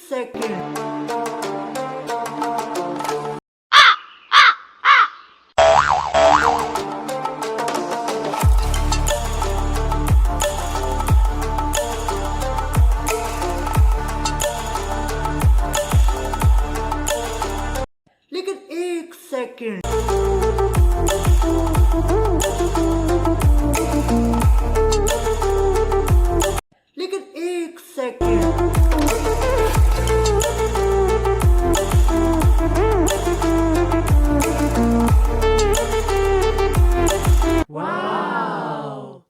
Second. लेकिन एक second. लेकिन एक सेकंड। वाव!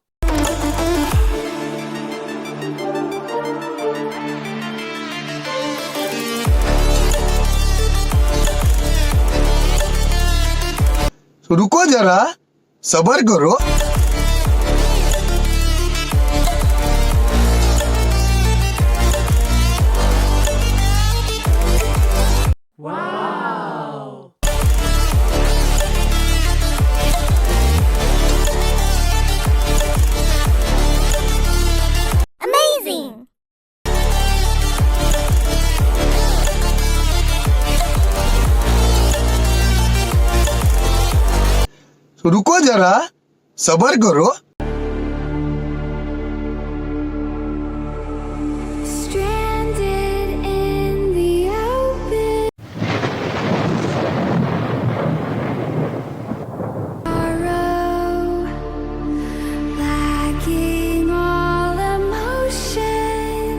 तो रुको जरा, सबर करो। वाव! Amazing! तो रुको जरा, सबर करो। Stranded in the open sorrow, lacking all emotion,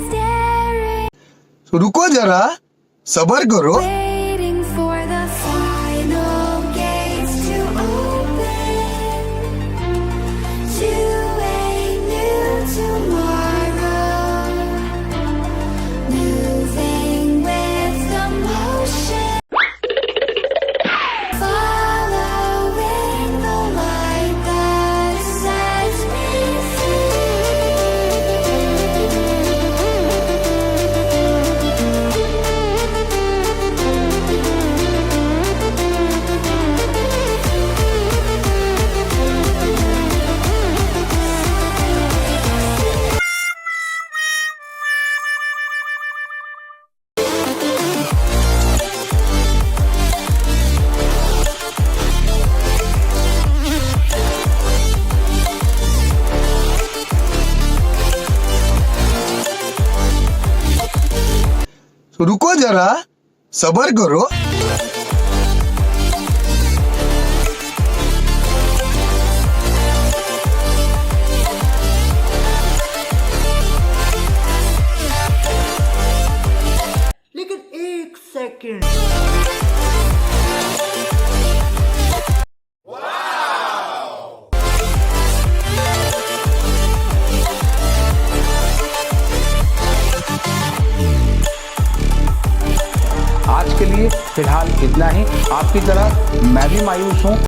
staring, तो रुको जरा, सबर करो। waiting for the final gates to open to a new tomorrow, moving with the motion, following the light that sets me तो रुको जरा, सबर करो। लेकिन एक सेकंड। आज के लिए फिलहाल इतना ही। आपकी तरह मैं भी मायूस हूँ।